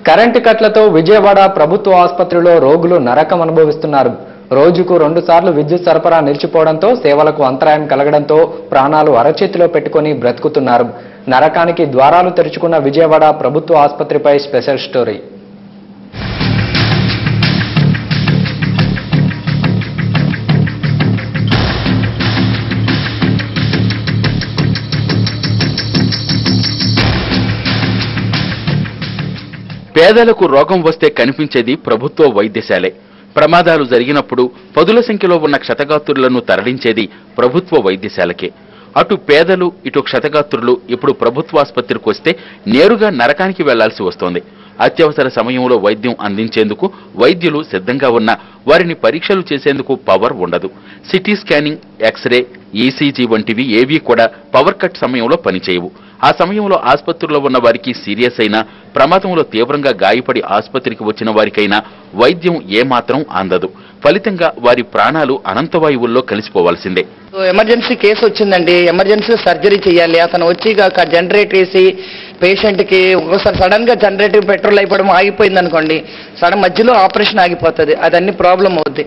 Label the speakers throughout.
Speaker 1: Current కట్లతో Vijayawada ప్రభుత్వ ఆసుపత్రిలో రోగులు నరకం అనుభవిస్తున్నారు. రోజుకు 2 సార్లు విద్యుత్ సరఫరా నిలిచిపోవడంతో సేవలకు అంతరాయం కలగడంతో ప్రాణాలు అరచేతిలో పెట్టుకుని బ్రతుకుతున్నారు. నరకానికి ద్వారాలు తెరుచుకున్న విజయవాడ ప్రభుత్వ ఆసుపత్రిపై స్పెషల్ స్టోరీ.
Speaker 2: పేదలకు రోగం వస్తే కనిపించేది ప్రభుత్వ వైద్యశాలే. ప్రమాదాలు జరిగినప్పుడు పదుల సంఖ్యలో ఉన్న క్షతగాత్రులను తరలించేది ప్రభుత్వ వైద్యశాలకే. అటు పేదలు ఇటు క్షతగాత్రులు ఇప్పుడు ప్రభుత్వ ఆసుపత్రికి వస్తే నేరుగా నరకానికి వెళ్లాల్సి వస్తోంది. అత్యవసర సమయంలో వైద్యం అందించేందుకు వైద్యులు సిద్ధంగా ఉన్నా వారిని పరీక్షలు చేసేందుకు పవర్ ఉండదు. సిటీ స్కానింగ్, ఎక్స్రే, ఈసీజీ వంటివి ఏవీ కూడా పవర్ కట్ సమయంలో పనిచేయవు. ఆ సమయంలో ఆసుపత్రిలో ఉన్న వారికి సీరియస్ అయినా, ప్రమాదంలో తీవ్రంగా గాయపడి ఆసుపత్రికి వచ్చిన వారికైనా వైద్యం ఏమాత్రం అందదు. ఫలితంగా వారి ప్రాణాలు అనంతవాయువుల్లో కలిసిపోవాల్సిందే.
Speaker 3: ఎమర్జెన్సీ కేసు వచ్చిందండి, ఎమర్జెన్సీ సర్జరీ చేయాలి. అతను వచ్చి జనరేటర్ వేసి పేషెంట్కి ఒకసారి సడన్ గా జనరేటర్ పెట్రోల్ అయిపోవడం ఆగిపోయింది అనుకోండి, సడన్ మధ్యలో ఆపరేషన్ ఆగిపోతుంది. అదన్నీ ప్రాబ్లం అవుద్ది.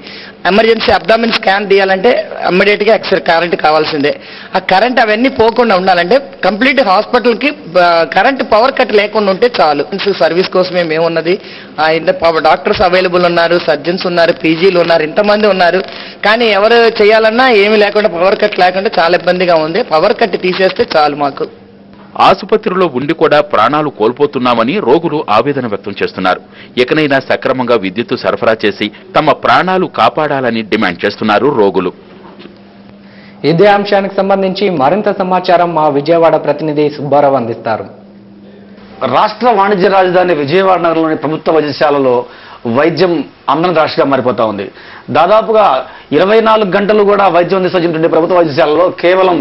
Speaker 3: ఎమర్జెన్సీ అబ్డామిన్ స్కాన్ తీయాలంటే ఇమ్మీడియట్ గా కరెంట్ కావాల్సిందే. ఆ కరెంట్ అవన్నీ పోకుండా ఉండాలంటే కంప్లీట్ హాస్పిటల్కి కరెంట్ పవర్ కట్ లేకుండా ఉంటే చాలు. సర్వీస్ కోసమే మేమున్నది. డాక్టర్స్ అవైలబుల్ ఉన్నారు, సర్జన్స్ ఉన్నారు, పీజీలు ఉన్నారు, ఇంతమంది ఉన్నారు. కానీ ఎవరు చేయాలన్నా ఏమీ లేకుండా పవర్ కట్ లేకుండా చాలా ఇబ్బందిగా ఉంది. పవర్ కట్ తీసేస్తే చాలు మాకు.
Speaker 2: ఆసుపత్రిలో ఉండి కూడా ప్రాణాలు కోల్పోతున్నామని రోగులు ఆవేదన వ్యక్తం చేస్తున్నారు. ఎకనైనా సక్రమంగా విద్యుత్తు సరఫరా చేసి తమ ప్రాణాలు కాపాడాలని డిమాండ్ చేస్తున్నారు రోగులు.
Speaker 1: ఇదే అంశానికి సంబంధించి మరింత సమాచారం మా విజయవాడ ప్రతినిధి సుబ్బారావు అందిస్తారు.
Speaker 4: రాష్ట్ర వాణిజ్య రాజధాని విజయవాడ నగరంలోని ప్రభుత్వ వైద్యశాలలో వైద్యం అందరం రాష్ట్రంగా మారిపోతా ఉంది. దాదాపుగా 24 గంటలు కూడా వైద్యం అందిస్తున్నటువంటి ప్రభుత్వ వైద్యశాలలో కేవలం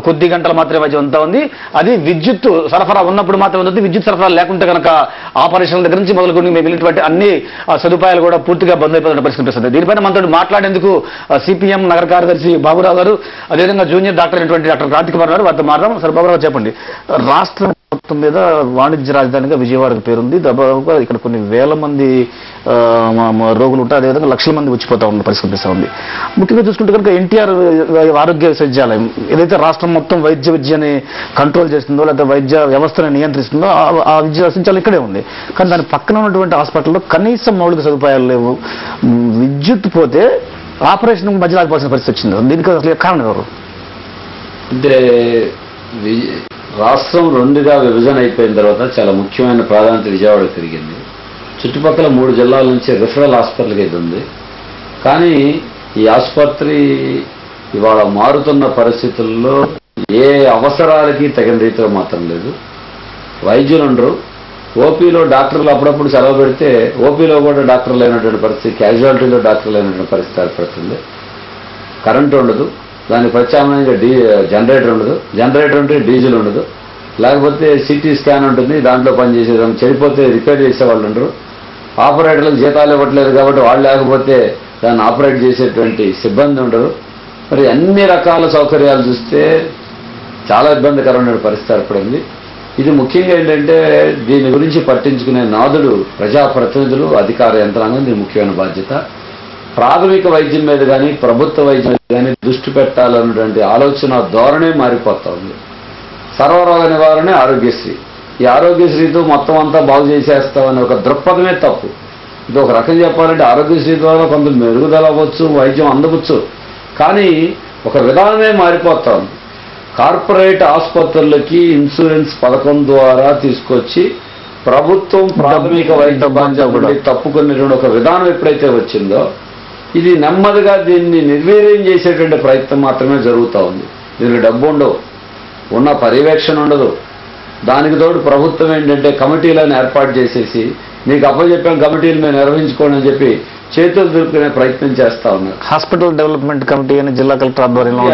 Speaker 4: కొద్ది గంటలు మాత్రమే వైద్యం అంతా ఉంది. అది విద్యుత్ సరఫరా ఉన్నప్పుడు మాత్రమే ఉంది. విద్యుత్ సరఫరా లేకుంటే కనుక ఆపరేషన్ దగ్గర నుంచి మొదలుకొని మిగిలినటువంటి అన్ని సదుపాయాలు కూడా పూర్తిగా బంద్ అయిపోతున్న పరిస్థితి కనిపిస్తుంది. దీనిపైన మనతో మాట్లాడేందుకు సిపిఎం నగర కార్యదర్శి బాబురావు గారు, అదేవిధంగా జూనియర్ డాక్టర్ అయినటువంటి డాక్టర్ కార్తిక్ కుమార్ గారు వారితో మాట్లాడడం. సార్ బాబురావు చెప్పండి, రాష్ట్రం మొత్తం మీద వాణిజ్య రాజధానిగా విజయవాడకు పేరుంది. దాదాపుగా ఇక్కడ కొన్ని వేల మంది రోగులు ఉంటారు, అదేవిధంగా లక్షల మంది వచ్చిపోతా ఉన్న పరిస్థితి ఉంది. ముఖ్యంగా చూసుకుంటే కనుక ఎన్టీఆర్ ఆరోగ్య విశ్వవిద్యాలయం ఏదైతే రాష్ట్రం మొత్తం వైద్య విద్యని కంట్రోల్ చేస్తుందో లేదా వైద్య వ్యవస్థను నియంత్రిస్తుందో ఆ విద్య విశ్వవిద్యాలయం ఇక్కడే ఉంది. కానీ దాని పక్కన ఉన్నటువంటి హాస్పిటల్లో కనీసం మౌలిక సదుపాయాలు లేవు. విద్యుత్ పోతే ఆపరేషన్ మధ్యలో ఆగిపోవాల్సిన పరిస్థితి వచ్చింది. దీనికి అసలు కారణం ఎవరు?
Speaker 5: అంటే రాష్ట్రం 2గా విభజన అయిపోయిన తర్వాత చాలా ముఖ్యమైన ప్రాధాన్యత విజయవాడకు తిరిగింది. చుట్టుపక్కల 3 జిల్లాల నుంచి రిఫరల్ హాస్పిటల్కి అయితే ఉంది. కానీ ఈ ఆసుపత్రి ఇవాళ మారుతున్న పరిస్థితుల్లో ఏ అవసరాలకి తగిన రీతిలో మాత్రం లేదు. వైద్యులు ఉండరు. ఓపీలో డాక్టర్లు అప్పుడప్పుడు సెలవు పెడితే ఓపీలో కూడా డాక్టర్లు లేనటువంటి పరిస్థితి, క్యాజువాలిటీలో డాక్టర్లు లేనటువంటి పరిస్థితి ఏర్పడుతుంది. కరెంటు ఉండదు, దానికి ప్రత్యామ్నాయంగా జనరేటర్ ఉండదు, జనరేటర్ ఉంటే డీజిల్ ఉండదు, లేకపోతే సిటీ స్కాన్ ఉంటుంది, దాంట్లో పనిచేసేదాన్ని చెడిపోతే రిపేర్ చేసేవాళ్ళు ఉండరు, ఆపరేటర్లకు జీతాలు ఇవ్వట్లేదు కాబట్టి వాళ్ళు లేకపోతే దాన్ని ఆపరేట్ చేసేటువంటి సిబ్బంది ఉండరు. మరి అన్ని రకాల సౌకర్యాలు చూస్తే చాలా ఇబ్బందికరమైన పరిస్థితి ఏర్పడింది. ఇది ముఖ్యంగా ఏంటంటే దీని గురించి పట్టించుకునే నాదుడు ప్రజాప్రతినిధులు, అధికార యంత్రాంగం. దీని ముఖ్యమైన బాధ్యత. ప్రాథమిక వైద్యం మీద కానీ ప్రభుత్వ వైద్యం మీద కానీ దృష్టి పెట్టాలన్నటువంటి ఆలోచన ధోరణే మారిపోతా ఉంది. సర్వరోగ నివారణ ఆరోగ్యశ్రీ, ఈ ఆరోగ్యశ్రీతో మొత్తం అంతా బాగు చేసేస్తామనే ఒక దృక్పథమే తప్పు. ఇది ఒక రకం చెప్పాలంటే ఆరోగ్యశ్రీ ద్వారా కొంత మెరుగుదల అవ్వచ్చు, వైద్యం అందవచ్చు. కానీ ఒక విధానమే మారిపోతా ఉంది. కార్పొరేట్ ఆసుపత్రులకి ఇన్సూరెన్స్ పథకం ద్వారా తీసుకొచ్చి ప్రభుత్వం ప్రాథమిక వైద్యం తప్పుకునేటువంటి ఒక విధానం ఎప్పుడైతే వచ్చిందో ఇది నెమ్మదిగా దీన్ని నిర్వీర్యం చేసేటువంటి ప్రయత్నం మాత్రమే జరుగుతూ ఉంది. దీనికి డబ్బు ఉండవు, ఉన్న పర్యవేక్షణ ఉండదు. దానికి తోడు ప్రభుత్వం ఏంటంటే కమిటీలను ఏర్పాటు చేసేసి మీకు అప్పచెప్పాం కమిటీలు మేము నిర్వహించుకోండి అని చెప్పి చేతులు దులుపుకునే ప్రయత్నం చేస్తా ఉన్నారు.
Speaker 4: హాస్పిటల్ డెవలప్మెంట్ కమిటీ అని జిల్లా కలెక్టర్ ఆధ్వర్యంలో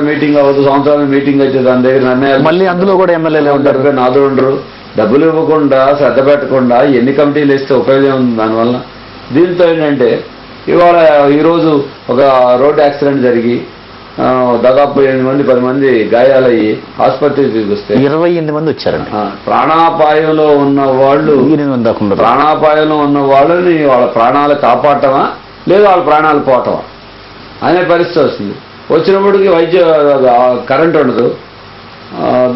Speaker 5: మీటింగ్ అవ్వదు, సంవత్సరానికి మీటింగ్ అయితే దాని దగ్గర నిర్ణయాలు.
Speaker 4: మళ్ళీ అందులో కూడా ఎమ్మెల్యేలు ఉంటారు,
Speaker 5: నాదులు ఉండరు. డబ్బులు ఇవ్వకుండా శ్రద్ధ పెట్టకుండా ఎన్ని కమిటీలు ఇస్తే ఉపయోగం ఉంది దానివల్ల. దీంతో ఏంటంటే ఈరోజు ఒక రోడ్డు యాక్సిడెంట్ జరిగి దాదాపు 8 మంది 10 మంది గాయాలయ్యి ఆసుపత్రికి తీసుకొస్తే
Speaker 4: 28 మంది వచ్చారండి.
Speaker 5: ప్రాణాపాయంలో ఉన్న వాళ్ళు, ప్రాణాపాయంలో ఉన్న వాళ్ళని వాళ్ళ ప్రాణాలు కాపాడటమా లేదా వాళ్ళ ప్రాణాలు పోవటమా అనే పరిస్థితి వస్తుంది. వచ్చినప్పటికీ కరెంట్ ఉండదు,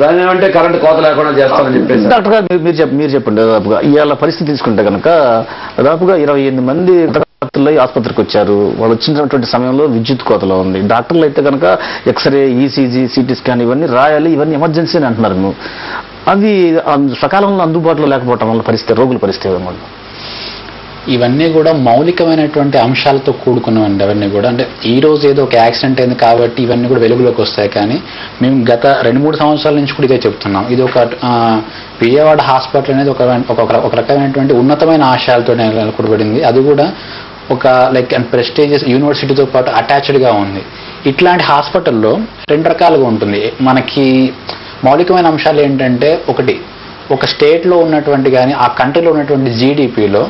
Speaker 5: దాని ఏమంటే కరెంట్ కోత లేకుండా చేస్తామని చెప్పేసి.
Speaker 4: డాక్టర్ గారు మీరు చెప్పండి, దాదాపుగా ఇవాళ పరిస్థితి తీసుకుంటే కనుక దాదాపుగా 28 మంది ఆసుపత్రికి వచ్చారు. వాళ్ళు వచ్చినటువంటి సమయంలో విద్యుత్ కోతలో ఉంది. డాక్టర్లు అయితే కనుక ఎక్స్రే, ఈసీజీ, సిటీ స్కాన్ ఇవన్నీ రాయాలి, ఇవన్నీ ఎమర్జెన్సీ అని అంటున్నారు. అవి సకాలంలో అందుబాటులో లేకపోవడం వల్ల పరిస్థితి, రోగుల పరిస్థితి ఏమన్నా?
Speaker 6: ఇవన్నీ కూడా మౌలికమైనటువంటి అంశాలతో కూడుకున్నవండి. అవన్నీ కూడా అంటే ఈ రోజు ఏదో ఒక యాక్సిడెంట్ అయింది కాబట్టి ఇవన్నీ కూడా వెలుగులోకి వస్తాయి. కానీ మేము గత 2-3 సంవత్సరాల నుంచి కూడా ఇదే చెప్తున్నాం. ఇది ఒక విజయవాడ హాస్పిటల్ అనేది ఒక రకమైనటువంటి ఉన్నతమైన ఆశయాలతో నెలకొల్పబడింది. అది కూడా ఒక లైక్ అండ్ ప్రెస్టీజియస్ యూనివర్సిటీతో పాటు అటాచ్డ్గా ఉంది. ఇట్లాంటి హాస్పిటల్లో 2 రకాలుగా ఉంటుంది. మనకి మౌలికమైన అంశాలు ఏంటంటే, ఒకటి ఒక స్టేట్లో ఉన్నటువంటి కానీ ఆ కంట్రీలో ఉన్నటువంటి జీడిపిలో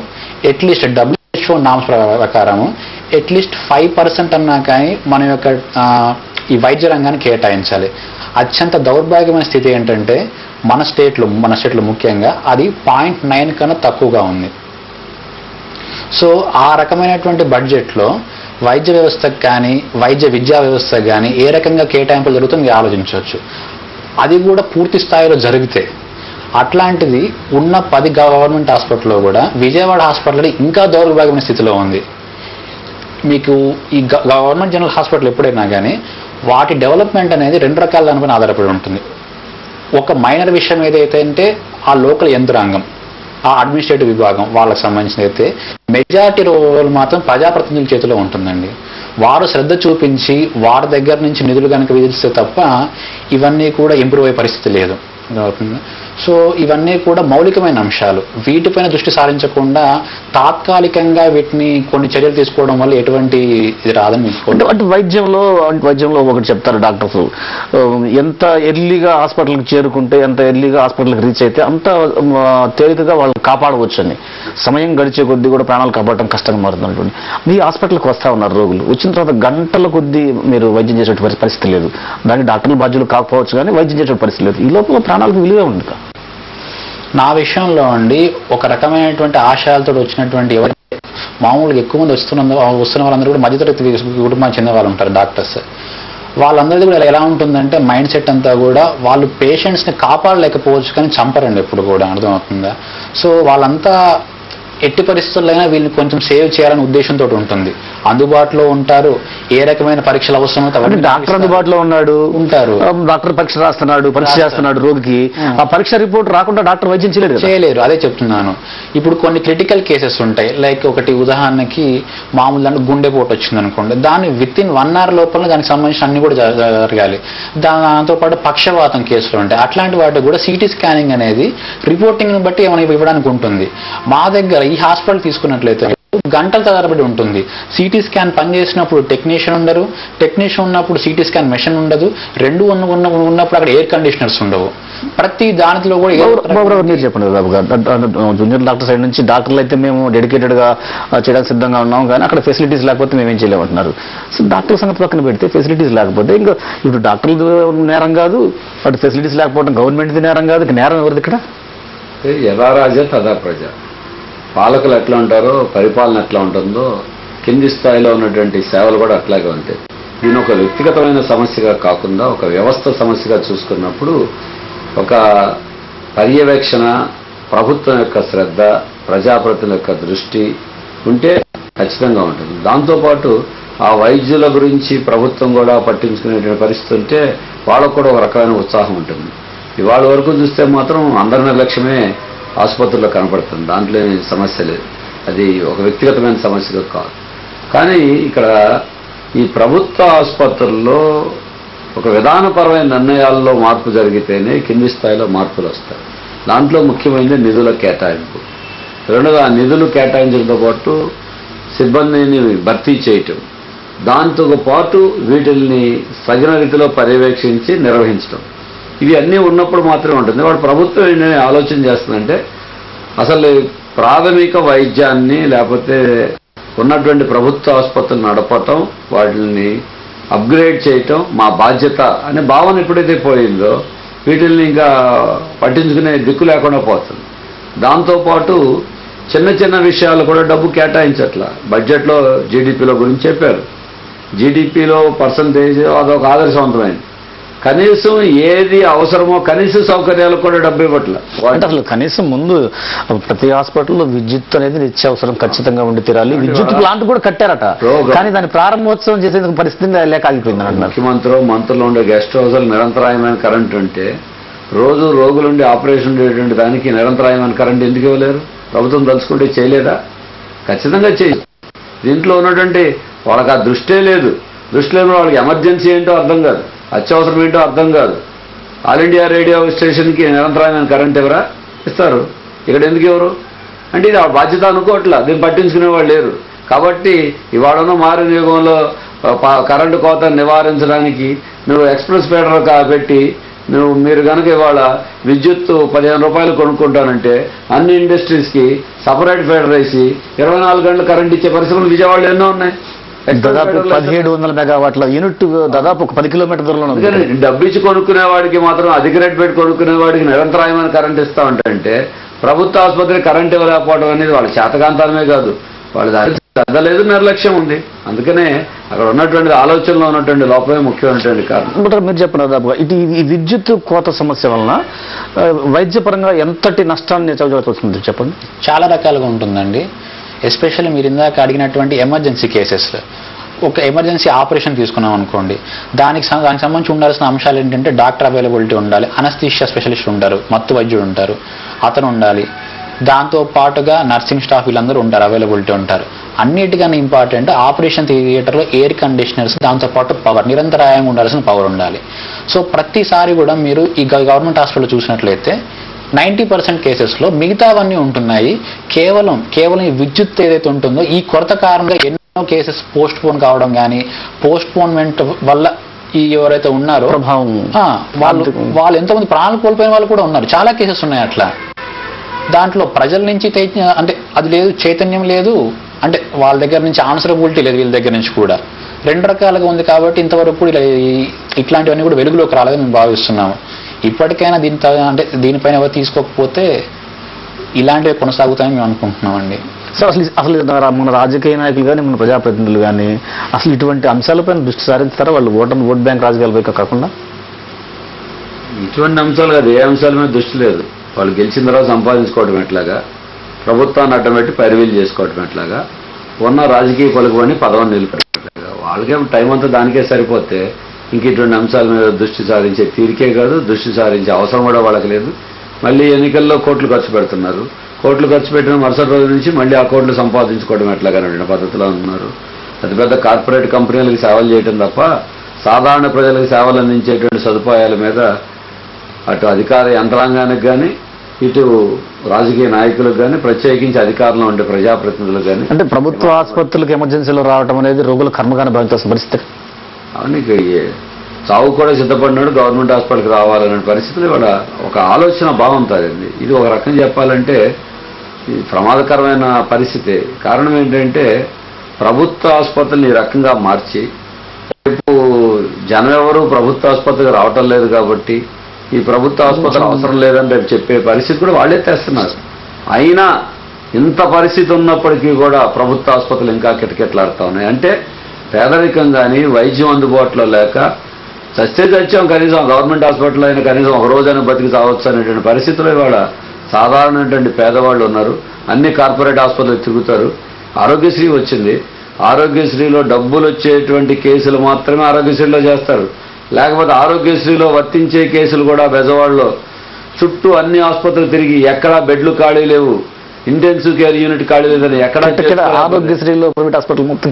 Speaker 6: అట్లీస్ట్ WHO నామ్స్ ప్రకారము అట్లీస్ట్ 5% అన్నా కానీ మన యొక్క ఈ వైద్య రంగాన్ని కేటాయించాలి. అత్యంత దౌర్భాగ్యమైన స్థితి ఏంటంటే మన స్టేట్లో ముఖ్యంగా అది 0.9 కన్నా తక్కువగా ఉంది. సో ఆ రకమైనటువంటి బడ్జెట్లో వైద్య వ్యవస్థకు కానీ వైద్య విద్యా వ్యవస్థకు కానీ ఏ రకంగా కేటాయింపులు జరుగుతుందో మీరు ఆలోచించవచ్చు. అది కూడా పూర్తి స్థాయిలో జరిగితే, అట్లాంటిది ఉన్న 10 గవర్నమెంట్ హాస్పిటల్లో కూడా విజయవాడ హాస్పిటల్ ఇంకా దౌర్భాగ్యమైన స్థితిలో ఉంది. మీకు ఈ గవర్నమెంట్ జనరల్ హాస్పిటల్ ఎప్పుడైనా కానీ వాటి డెవలప్మెంట్ అనేది 2 రకాల దానిపైన ఆధారపడి ఉంటుంది. ఒక మైనర్ విషయం ఏదైతే అంటే ఆ లోకల్ యంత్రాంగం, ఆ అడ్మినిస్ట్రేటివ్ విభాగం వాళ్ళకి సంబంధించిన అయితే మెజారిటీ రోల్ మాత్రం ప్రజాప్రతినిధుల చేతిలో ఉంటుందండి. వారు శ్రద్ధ చూపించి వారి దగ్గర నుంచి నిధులు కనుక విధిస్తే తప్ప ఇవన్నీ కూడా ఇంప్రూవ్ అయ్యే పరిస్థితి లేదు. సో ఇవన్నీ కూడా మౌలికమైన అంశాలు. వీటిపైన దృష్టి సారించకుండా తాత్కాలికంగా వీటిని కొన్ని చర్యలు తీసుకోవడం వల్ల ఎటువంటి ఇది రాదని
Speaker 4: అంటే వైద్యంలో ఒకటి చెప్తారు డాక్టర్స్, ఎంత ఎర్లీగా హాస్పిటల్కి చేరుకుంటే, ఎంత ఎర్లీగా హాస్పిటల్కి రీచ్ అయితే అంత తేలికగా వాళ్ళని కాపాడవచ్చు అని. సమయం గడిచే కొద్దీ కూడా ప్రాణాలు కాపాడటం కష్టంగా మారుతుంది. మీ హాస్పిటల్కి వస్తూ ఉన్నారు రోగులు, వచ్చిన తర్వాత గంటల కొద్దీ మీరు వైద్యం చేసే పరిస్థితి లేదు. దానికి డాక్టర్లు బాధ్యులు కాకపోవచ్చు కానీ వైద్యం చేసే పరిస్థితి లేదు. ఈ లోపల ప్రాణాలకు విలువే ఉంది.
Speaker 6: నా విషయంలో అండి ఒక రకమైనటువంటి ఆశయాలతో వచ్చినటువంటి ఎవరైతే మామూలుగా ఎక్కువ మంది వస్తున్న వాళ్ళందరూ కూడా మధ్యతరగతి కుటుంబానికి చెందిన వాళ్ళు ఉంటారు డాక్టర్స్. వాళ్ళందరిది కూడా ఎలా ఉంటుందంటే మైండ్ సెట్ అంతా కూడా వాళ్ళు పేషెంట్స్ని కాపాడలేకపోవచ్చు కానీ చంపరండి ఎప్పుడు కూడా, అర్థమవుతుందా? సో వాళ్ళంతా ఎట్టి పరిస్థితుల్లో వీళ్ళని కొంచెం సేవ్ చేయాలనే ఉద్దేశంతో ఉంటుంది. అందుబాటులో ఉంటారు. ఏ రకమైన పరీక్షలు అవసరమో
Speaker 4: డాక్టర్ అందుబాటులో ఉంటారు. డాక్టర్ పరీక్ష రాస్తున్నాడు, పరీక్ష చేస్తున్నాడు రోగికి. ఆ పరీక్ష రిపోర్ట్ రాకుండా డాక్టర్ వైద్యం చేయలేరు.
Speaker 6: అదే చెప్తున్నాను. ఇప్పుడు కొన్ని క్రిటికల్ కేసెస్ ఉంటాయి. లైక్ ఒకటి ఉదాహరణకి మామూలు గుండెపోటు వచ్చింది అనుకోండి, దాన్ని విత్-ఇన్ 1 hour లోపల దానికి సంబంధించిన అన్ని కూడా జరగాలి. దాంతో పాటు పక్షవాతం కేసులు ఉంటాయి. అట్లాంటి వాటికి కూడా సిటీ స్కానింగ్ అనేది రిపోర్టింగ్ని బట్టి ఏమైనా ఇవ్వడానికి ఉంటుంది. మా దగ్గర ఈ హాస్పిటల్ తీసుకున్నట్లయితే గంటల తరబడి ఉంటుంది. సిటీ స్కాన్ పనిచేసినప్పుడు టెక్నీషియన్ ఉండరు, టెక్నీషియన్ ఉన్నప్పుడు సిటీ స్కాన్ మెషిన్ ఉండదు, 2 ఉన్నప్పుడు అక్కడ ఎయిర్ కండిషనర్స్ ఉండవు. ప్రతి దాంట్లో కూడా
Speaker 4: మీరు చెప్పండి బాబు గారు, జూనియర్ డాక్టర్ సైడ్ నుంచి డాక్టర్లు అయితే మేము డెడికేటెడ్గా చేయడానికి సిద్ధంగా ఉన్నాం కానీ అక్కడ ఫెసిలిటీస్ లేకపోతే మేమేం చేయలేమంటున్నారు. సో డాక్టర్ సంగతి పక్కన పెడితే ఫెసిలిటీస్ లేకపోతే ఇంకా ఇప్పుడు డాక్టర్లు నేరం కాదు, అటు ఫెసిలిటీస్ లేకపోవడం గవర్నమెంట్ది నేరం కాదు, నేరం ఎవరిది ఇక్కడ?
Speaker 5: యథా రాజా తథా ప్రజ. పాలకులు ఎట్లా ఉంటారో పరిపాలన ఎట్లా ఉంటుందో కింది స్థాయిలో ఉన్నటువంటి సేవలు కూడా అట్లాగే ఉంటాయి. దీని ఒక వ్యక్తిగతమైన సమస్యగా కాకుండా ఒక వ్యవస్థ సమస్యగా చూసుకున్నప్పుడు ఒక పర్యవేక్షణ, ప్రభుత్వం యొక్క శ్రద్ధ, ప్రజాప్రతినిధుల యొక్క దృష్టి ఉంటే ఖచ్చితంగా ఉంటుంది. దాంతోపాటు ఆ వైద్యుల గురించి ప్రభుత్వం కూడా పట్టించుకునేటువంటి పరిస్థితి ఉంటే వాళ్ళకు కూడా ఒక రకమైన ఉత్సాహం ఉంటుంది. ఇవాళ వరకు చూస్తే మాత్రం అందరి నిర్లక్ష్యమే ఆసుపత్రుల్లో కనపడుతుంది. దాంట్లో సమస్య లేదు, అది ఒక వ్యక్తిగతమైన సమస్యగా కాదు. కానీ ఇక్కడ ఈ ప్రభుత్వ ఆసుపత్రుల్లో ఒక విధానపరమైన నిర్ణయాల్లో మార్పు జరిగితేనే కింది స్థాయిలో మార్పులు వస్తాయి. దాంట్లో ముఖ్యమైనది నిధుల కేటాయింపు. రెండోది ఆ నిధులు కేటాయించడంతో పాటు సిబ్బందిని భర్తీ చేయటం, దాంతో పాటు వీటిల్ని సగిన రీతిలో పర్యవేక్షించి నిర్వహించడం, ఇవి అన్నీ ఉన్నప్పుడు మాత్రమే ఉంటుంది. వాడు ప్రభుత్వం ఏంటనే ఆలోచన చేస్తుందంటే అసలు ప్రాథమిక వైద్యాన్ని లేకపోతే ఉన్నటువంటి ప్రభుత్వ ఆసుపత్రులు నడపటం, వాటిని అప్గ్రేడ్ చేయటం మా బాధ్యత అనే భావన ఎప్పుడైతే పోయిందో వీటిల్ని ఇంకా పట్టించుకునే దిక్కు లేకుండా పోతుంది. దాంతోపాటు చిన్న చిన్న విషయాలు కూడా డబ్బు కేటాయించట్లా. బడ్జెట్లో జీడిపిలో గురించి చెప్పారు. జీడిపిలో పర్సంటేజ్ అదొక ఆదర్శవంతమైంది. కనీసం ఏది అవసరమో కనీస సౌకర్యాలకు కూడా డబ్బు ఇవ్వట్లే.
Speaker 4: అంటే అసలు కనీసం ముందు ప్రతి హాస్పిటల్లో విద్యుత్ అనేది నిత్యావసరం ఖచ్చితంగా ఉండి తీరాలి. విద్యుత్ ప్లాంట్ కూడా కట్టారట, కానీ దాని ప్రారంభోత్సవం చేసేందుకు పరిస్థితి లేక ఆగిపోయిందని అంటున్నారు.
Speaker 5: ముఖ్యమంత్రి మంత్రులు ఉండే గెస్ట్ హౌస్లు నిరంతరాయమైన కరెంట్ ఉంటే రోజు రోగులుండి ఆపరేషన్ ఉండేటువంటి దానికి నిరంతరాయమైన కరెంట్ ఎందుకు ఇవ్వలేరు? ప్రభుత్వం తలుచుకుంటే చేయలేదా? ఖచ్చితంగా చేయదు. దీంట్లో ఉన్నటువంటి వాళ్ళకి ఆ దృష్టే లేదు. దృష్టి లేని వాళ్ళకి ఎమర్జెన్సీ ఏంటో అర్థం కాదు, అత్యవసరం ఏంటో అర్థం కాదు. ఆల్ ఇండియా రేడియో స్టేషన్కి నిరంతరాయమైన కరెంట్ ఎవరా ఇస్తారు? ఇక్కడ ఎందుకు ఎవరు అంటే ఇది ఆ బాధ్యత అనుకోవట్లా. దీన్ని పట్టించుకునే వాళ్ళు లేరు. కాబట్టి ఇవాళ ఉన్న మారిన యుగంలో కరెంటు కోత నివారించడానికి నువ్వు ఎక్స్ప్రెస్ ఫీడర్ పెట్టి మీరు కనుక ఇవాళ విద్యుత్ 15 రూపాయలు కొనుక్కుంటానంటే అన్ని ఇండస్ట్రీస్కి సపరేట్ ఫీడర్ వేసి 24 గంటలు కరెంట్ ఇచ్చే పరిశ్రమలు విజయవాడలో ఎన్నో ఉన్నాయి.
Speaker 4: దాదాపు 1700 మెగావాట్ల యూనిట్ దాదాపు ఒక 10 కిలోమీటర్ దూరంలో ఉంది.
Speaker 5: డబ్బు ఇచ్చి కొనుక్కునే వాడికి మాత్రం అధిక రేట్ పెట్టి కొనుక్కునే వాడికి నిరంతరాయమైన కరెంట్ ఇస్తా ఉంటే ప్రభుత్వ ఆసుపత్రి కరెంట్ ఇవ్వలేకపోవడం అనేది వాళ్ళ చేతకాంతమే కాదు, వాళ్ళ దారి శ్రద్ధ లేదు, నిర్లక్ష్యం ఉంది. అందుకనే అక్కడ ఉన్నటువంటి ఆలోచనలో ఉన్నటువంటి లోపమే ముఖ్యమైనటువంటి కారణం.
Speaker 4: మీరు చెప్పిన దాదాపుగా ఈ విద్యుత్ కోత సమస్య వలన వైద్యపరంగా ఎంతటి నష్టాన్ని చవిచూస్తుంది చెప్పండి.
Speaker 6: చాలా రకాలుగా ఉంటుందండి. ఎస్పెషల్లీ మీరు ఇందాక అడిగినటువంటి ఎమర్జెన్సీ కేసెస్, ఒక ఎమర్జెన్సీ ఆపరేషన్ తీసుకున్నాం అనుకోండి, దానికి సంబంధించి ఉండాల్సిన అంశాలు ఏంటంటే డాక్టర్ అవైలబిలిటీ ఉండాలి, అనస్థీషియా స్పెషలిస్ట్ ఉంటారు, మత్తు వైద్యుడు ఉంటారు, అతను ఉండాలి. దాంతో పాటుగా నర్సింగ్ స్టాఫ్ వీళ్ళందరూ ఉంటారు, అవైలబిలిటీ ఉంటారు. అన్నిటికన్నా ఇంపార్టెంట్ ఆపరేషన్ థియేటర్లో ఎయిర్ కండిషనర్స్, దాంతోపాటు పవర్, నిరంతరాయంగా ఉండాల్సిన పవర్ ఉండాలి. సో ప్రతిసారి కూడా మీరు ఈ గవర్నమెంట్ హాస్పిటల్ చూసినట్లయితే 90% కేసెస్లో మిగతావన్నీ ఉంటున్నాయి. కేవలం ఈ విద్యుత్ ఏదైతే ఉంటుందో ఈ కొరత కారణంగా ఎన్నో కేసెస్ పోస్ట్ పోన్ కావడం కానీ, పోస్ట్ పోన్మెంట్ వల్ల ఈ ఎవరైతే ఉన్నారో
Speaker 4: ప్రభావం
Speaker 6: వాళ్ళు ఎంతోమంది ప్రాణాలు కోల్పోయిన వాళ్ళు కూడా ఉన్నారు. చాలా కేసెస్ ఉన్నాయి అట్లా. దాంట్లో ప్రజల నుంచి అంటే అది లేదు, చైతన్యం లేదు, అంటే వాళ్ళ దగ్గర నుంచి ఆన్సరబిలిటీ లేదు, వీళ్ళ దగ్గర నుంచి కూడా. రెండు రకాలుగా ఉంది. కాబట్టి ఇంతవరకు కూడా ఇట్లాంటివన్నీ కూడా వెలుగులోకి రాలేదని మేము భావిస్తున్నాము. ఇప్పటికైనా దీనిపైన ఎవరు తీసుకోకపోతే ఇలాంటివి కొనసాగుతాయని మేము అనుకుంటున్నామండి.
Speaker 4: సో అసలు మన రాజకీయ నాయకులు కానీ మన ప్రజాప్రతినిధులు కానీ అసలు ఇటువంటి అంశాలపైన దృష్టి సారించుతారా? వాళ్ళు ఓట్ బ్యాంక్ రాజకీయాలపై కాకుండా
Speaker 5: ఇటువంటి అంశాలు కాదు, ఏ అంశాల మీద దృష్టి లేదు. వాళ్ళు గెలిచిన తర్వాత సంపాదించుకోవడం ఎట్లాగా, ప్రభుత్వాన్ని అడ్డం పెట్టి పైరవీలు చేసుకోవడం ఎట్లాగా, ఉన్న రాజకీయ పలుకుబడిని పదవిని నిలిపెట్టగా, వాళ్ళకే టైం అంతా దానికే సరిపోతే ఇంక ఇటువంటి అంశాల మీద దృష్టి సారించే తీరికే కాదు, దృష్టి సారించే అవసరం కూడా వాళ్ళకి లేదు. మళ్ళీ ఎన్నికల్లో కోట్లు ఖర్చు పెడుతున్నారు. కోట్లు ఖర్చు పెట్టిన మరుసటి రోజు నుంచి మళ్ళీ ఆ కోట్లు సంపాదించుకోవడం ఎట్లాగనే పద్ధతిలో ఉన్నారు. పెద్ద కార్పొరేట్ కంపెనీలకు సేవలు చేయడం తప్ప సాధారణ ప్రజలకు సేవలు అందించేటువంటి సదుపాయాల మీద అటు అధికార యంత్రాంగానికి కానీ ఇటు రాజకీయ నాయకులకు కానీ ప్రత్యేకించి అధికారంలో ఉండే ప్రజాప్రతినిధులకు కానీ
Speaker 4: అంటే ప్రభుత్వ ఆసుపత్రులకు ఎమర్జెన్సీలో రావడం అనేది రోగుల కర్మగానే భావించాల్సిన పరిస్థితి.
Speaker 5: అవును, చావు కూడా సిద్ధపడినాడు గవర్నమెంట్ హాస్పిటల్కి రావాలనే పరిస్థితులు కూడా ఒక ఆలోచన బాగుంటుందండి. ఇది ఒక రకం చెప్పాలంటే ప్రమాదకరమైన పరిస్థితి. కారణం ఏంటంటే ప్రభుత్వ ఆసుపత్రులు ఈ రకంగా మార్చి రేపు జనం ఎవరు ప్రభుత్వ ఆసుపత్రికి రావటం లేదు కాబట్టి ఈ ప్రభుత్వ ఆసుపత్రి అవసరం లేదని రేపు చెప్పే పరిస్థితి కూడా వాళ్ళే తెస్తున్నారు. అయినా ఇంత పరిస్థితి ఉన్నప్పటికీ కూడా ప్రభుత్వ ఆసుపత్రులు ఇంకా కిటకిటలాడుతూ ఉన్నాయి. అంటే పేదరికం కానీ వైద్యం అందుబాటులో లేక చస్తే చచ్చాం, కనీసం గవర్నమెంట్ హాస్పిటల్లో అయినా కనీసం ఒక రోజైనా బతికి చావచ్చు అనేటువంటి పరిస్థితుల్లో ఇవాళ సాధారణమైనటువంటి పేదవాళ్ళు ఉన్నారు. అన్ని కార్పొరేట్ ఆసుపత్రులు తిరుగుతారు. ఆరోగ్యశ్రీ వచ్చింది, ఆరోగ్యశ్రీలో డబ్బులు వచ్చేటువంటి కేసులు మాత్రమే ఆరోగ్యశ్రీలో చేస్తారు. లేకపోతే ఆరోగ్యశ్రీలో వర్తించే కేసులు కూడా బెజవాడలో చుట్టూ అన్ని ఆసుపత్రులు తిరిగి ఎక్కడా బెడ్లు ఖాళీ లేవు, ఇంటెన్సివ్ కేర్ యూనిట్ ఖాళీ లేదని ఎక్కడ
Speaker 4: ఆరోగ్యశ్రీలో ప్రైవేట్ హాస్పిటల్ మొత్తం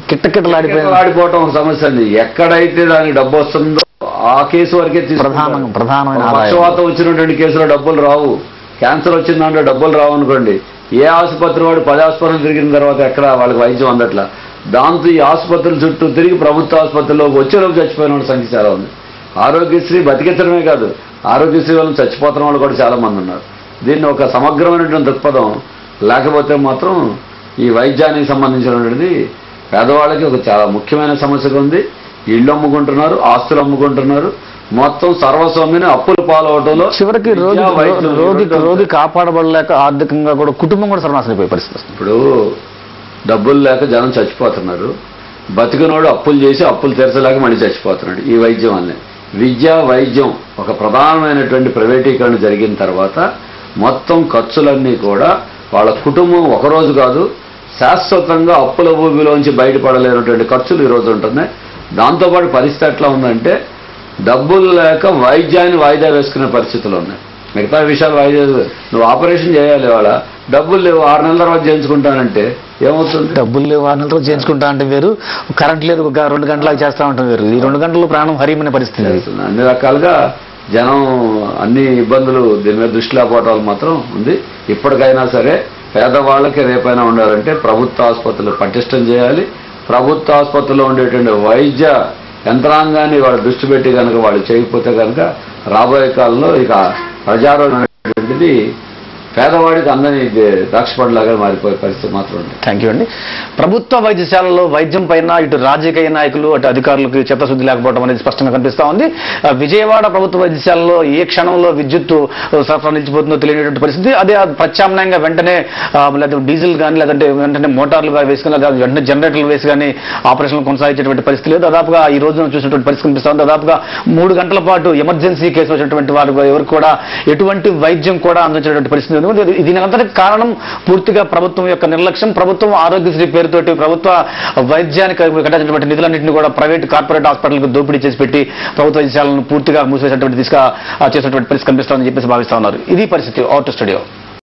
Speaker 5: ఆడిపోవటం ఒక సమస్య అండి. ఎక్కడైతే దానికి డబ్బు వస్తుందో ఆ కేసు వరకే
Speaker 4: ప్రధానమైన
Speaker 5: పక్షవాతం వచ్చినటువంటి కేసులో డబ్బులు రావు, క్యాన్సర్ వచ్చిన దాంట్లో డబ్బులు రావు అనుకోండి. ఏ ఆసుపత్రి వాడు 10 ఆసుపత్రులు తిరిగిన తర్వాత ఎక్కడ వాళ్ళకి వైద్యం అందట్లా. దాంతో ఈ ఆసుపత్రుల చుట్టూ తిరిగి ప్రభుత్వ ఆసుపత్రిలో వచ్చేలోపు చచ్చిపోయిన వాళ్ళ సంఖ్య చాలా ఉంది. ఆరోగ్యశ్రీ బతికించడమే కాదు, ఆరోగ్యశ్రీ వల్ల చచ్చిపోతున్న వాళ్ళు కూడా చాలా మంది ఉన్నారు. దీన్ని ఒక సమగ్రమైనటువంటి దృక్పథం లేకపోతే మాత్రం ఈ వైద్యానికి సంబంధించినటువంటిది పేదవాళ్ళకి ఒక చాలా ముఖ్యమైన సమస్యగా ఉంది. ఇళ్ళు అమ్ముకుంటున్నారు, ఆస్తులు అమ్ముకుంటున్నారు, మొత్తం సర్వస్వామిని అప్పుల పాలవటంలో
Speaker 4: చివరికి రోగి కాపాడబడలేక ఆర్థికంగా కూడా కుటుంబం కూడా సర్వనాశనమైపోయే పరిస్థితి.
Speaker 5: ఇప్పుడు డబ్బులు లేక జనం చచ్చిపోతున్నారు, బతికినోడు అప్పులు చేసి అప్పులు తీర్చలేక మళ్ళీ చచ్చిపోతున్నాడు. ఈ వైద్యం వల్లే. విద్య వైద్యం ఒక ప్రధానమైనటువంటి ప్రైవేటీకరణ జరిగిన తర్వాత మొత్తం ఖర్చులన్నీ కూడా వాళ్ళ కుటుంబం ఒకరోజు కాదు శాశ్వతంగా అప్పుల ఊబిలోంచి బయటపడలేనటువంటి ఖర్చులు ఈరోజు ఉంటున్నాయి. దాంతోపాటు పరిస్థితి ఎట్లా ఉందంటే డబ్బులు లేక వైద్యాన్ని వాయిదా వేసుకునే పరిస్థితులు ఉన్నాయి. మిగతా విషయాలు వాయిదా, నువ్వు ఆపరేషన్ చేయాలి, వాళ్ళ డబ్బులు లేవు 6 నెలల తర్వాత చేయించుకుంటానంటే ఏమవుతుంది?
Speaker 4: డబ్బులు లేవు 6 నెలల తర్వాత చేయించుకుంటా అంటే వేరు, కరెంట్ లేదు 2 గంటలకు చేస్తా ఉంటాం వేరు. ఈ 2 గంటలు ప్రాణం హరిమైన పరిస్థితి.
Speaker 5: అన్ని రకాలుగా జనం అన్ని ఇబ్బందులు దీని మీద దృష్టి లేకపోవటాలు మాత్రం ఉంది. ఇప్పటికైనా సరే పేదవాళ్ళకి రేపైనా ఉండాలంటే ప్రభుత్వ ఆసుపత్రులు పటిష్టం చేయాలి. ప్రభుత్వ ఆసుపత్రిలో ఉండేటువంటి వైద్య యంత్రాంగాన్ని వాళ్ళు దృష్టి పెట్టి కనుక వాళ్ళు చేయకపోతే కనుక రాబోయే కాలంలో ఇక ప్రజారోగ్యం అనేటువంటిది పేదవాడికి అందని ద్రాక్షపడిలాగా మారిపోయే పరిస్థితి మాత్రం ఉంది.
Speaker 4: థ్యాంక్ యూ అండి. ప్రభుత్వ వైద్యశాలలో వైద్యం పైన ఇటు రాజకీయ నాయకులు అటు అధికారులకు చిత్తశుద్ధి లేకపోవడం అనేది స్పష్టంగా కనిపిస్తా ఉంది. విజయవాడ ప్రభుత్వ వైద్యశాలలో ఏ క్షణంలో విద్యుత్తు సరఫరా నిలిచిపోతుందో తెలియనటువంటి పరిస్థితి. అదే ప్రత్యామ్నాయంగా వెంటనే లేదా డీజిల్ కానీ లేదంటే వెంటనే మోటార్లు వేసుకుని లేదా వెంటనే జనరేటర్లు వేసి కానీ ఆపరేషన్లు కొనసాగించేటువంటి పరిస్థితి లేదు. దాదాపుగా ఈ రోజున చూసినటువంటి పరిస్థితి కనిపిస్తా ఉంది. దాదాపుగా 3 గంటల పాటు ఎమర్జెన్సీ కేసు వచ్చినటువంటి వారు ఎవరు కూడా ఎటువంటి వైద్యం కూడా అందించినటువంటి పరిస్థితి. దీనంతటికి కారణం పూర్తిగా ప్రభుత్వం యొక్క నిర్లక్ష్యం. ప్రభుత్వం ఆరోగ్యశ్రీ పేరుతోటి ప్రభుత్వ వైద్యానికి కేటాయించినటువంటి నిధులన్నింటినీ కూడా ప్రైవేట్ కార్పొరేట్ హాస్పిటల్కి దోపిడీ చేసి పెట్టి ప్రభుత్వ వైద్యశాలను పూర్తిగా మూసివేసినటువంటి దిశగా చేసినటువంటి పరిస్థితి కనిపిస్తోందని చెప్పేసి భావిస్తా ఉన్నారు. ఇది పరిస్థితి. Out studio.